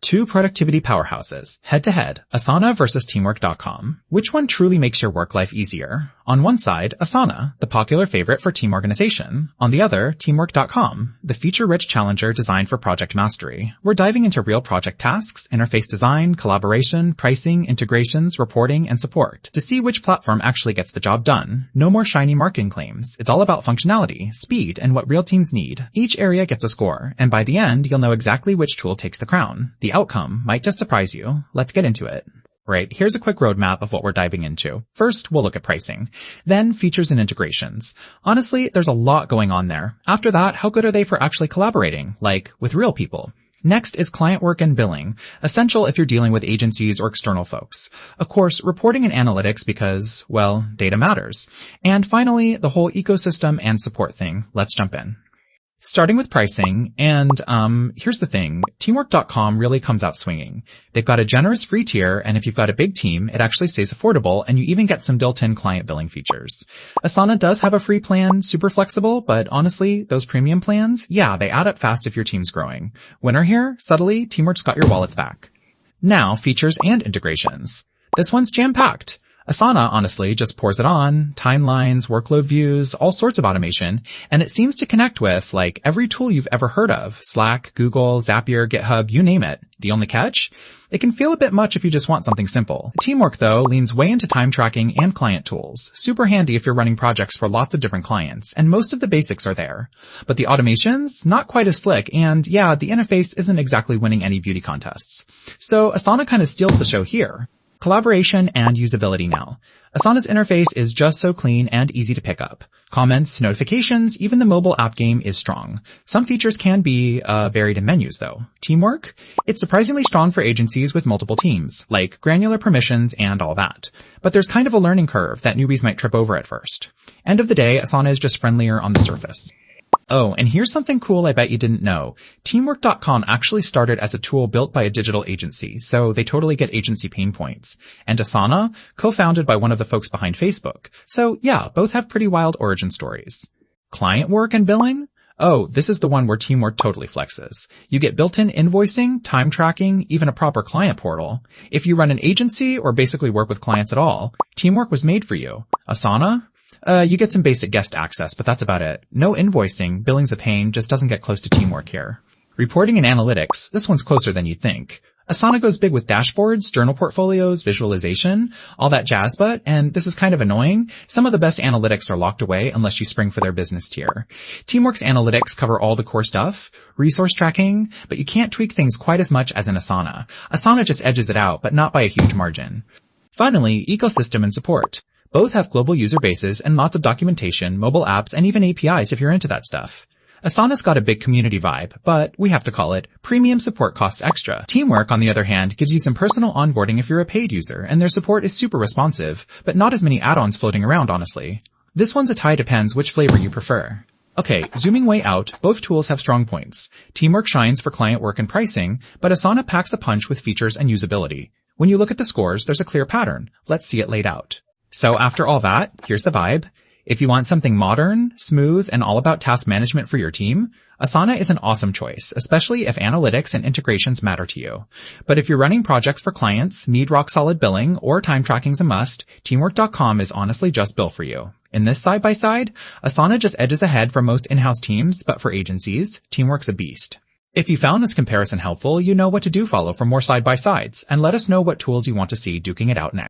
Two productivity powerhouses, head-to-head, Asana versus Teamwork.com. Which one truly makes your work life easier? On one side, Asana, the popular favorite for team organization. On the other, Teamwork.com, the feature-rich challenger designed for project mastery. We're diving into real project tasks, interface design, collaboration, pricing, integrations, reporting, and support to see which platform actually gets the job done. No more shiny marketing claims. It's all about functionality, speed, and what real teams need. Each area gets a score, and by the end, you'll know exactly which tool takes the crown. The outcome might just surprise you. Let's get into it. Right, here's a quick roadmap of what we're diving into. First, we'll look at pricing. Then, features and integrations. Honestly, there's a lot going on there. After that, how good are they for actually collaborating, like with real people? Next is client work and billing, essential if you're dealing with agencies or external folks. Of course, reporting and analytics because, well, data matters. And finally, the whole ecosystem and support thing. Let's jump in. Starting with pricing, and here's the thing, Teamwork.com really comes out swinging. They've got a generous free tier, and if you've got a big team, it actually stays affordable, and you even get some built-in client billing features. Asana does have a free plan, super flexible, but honestly, those premium plans, yeah, they add up fast if your team's growing. Winner here, subtly, Teamwork's got your wallets back. Now, features and integrations. This one's jam-packed. Asana, honestly, just pours it on, timelines, workload views, all sorts of automation, and it seems to connect with, like, every tool you've ever heard of. Slack, Google, Zapier, GitHub, you name it. The only catch? It can feel a bit much if you just want something simple. Teamwork, though, leans way into time tracking and client tools. Super handy if you're running projects for lots of different clients, and most of the basics are there. But the automations? Not quite as slick, and yeah, the interface isn't exactly winning any beauty contests. So Asana kind of steals the show here. Collaboration and usability now. Asana's interface is just so clean and easy to pick up. Comments, notifications, even the mobile app game is strong. Some features can be buried in menus though. Teamwork? It's surprisingly strong for agencies with multiple teams, like granular permissions and all that. But there's kind of a learning curve that newbies might trip over at first. End of the day, Asana is just friendlier on the surface. Oh, and here's something cool I bet you didn't know. Teamwork.com actually started as a tool built by a digital agency, so they totally get agency pain points. And Asana, co-founded by one of the folks behind Facebook. So yeah, both have pretty wild origin stories. Client work and billing? Oh, this is the one where Teamwork totally flexes. You get built-in invoicing, time tracking, even a proper client portal. If you run an agency or basically work with clients at all, Teamwork was made for you. Asana? You get some basic guest access, but that's about it. No invoicing, billing's a pain, just doesn't get close to Teamwork here. Reporting and analytics, this one's closer than you'd think. Asana goes big with dashboards, journal portfolios, visualization, all that jazz, and this is kind of annoying, some of the best analytics are locked away unless you spring for their business tier. Teamwork's analytics cover all the core stuff, resource tracking, but you can't tweak things quite as much as in Asana. Asana just edges it out, but not by a huge margin. Finally, ecosystem and support. Both have global user bases and lots of documentation, mobile apps, and even APIs if you're into that stuff. Asana's got a big community vibe, but we have to call it premium support costs extra. Teamwork, on the other hand, gives you some personal onboarding if you're a paid user, and their support is super responsive, but not as many add-ons floating around, honestly. This one's a tie depends which flavor you prefer. Okay, zooming way out, both tools have strong points. Teamwork shines for client work and pricing, but Asana packs a punch with features and usability. When you look at the scores, there's a clear pattern. Let's see it laid out. So after all that, here's the vibe. If you want something modern, smooth, and all about task management for your team, Asana is an awesome choice, especially if analytics and integrations matter to you. But if you're running projects for clients, need rock-solid billing, or time tracking's a must, Teamwork.com is honestly just built for you. In this side-by-side, Asana just edges ahead for most in-house teams, but for agencies, Teamwork's a beast. If you found this comparison helpful, you know what to do follow for more side-by-sides, and let us know what tools you want to see duking it out next.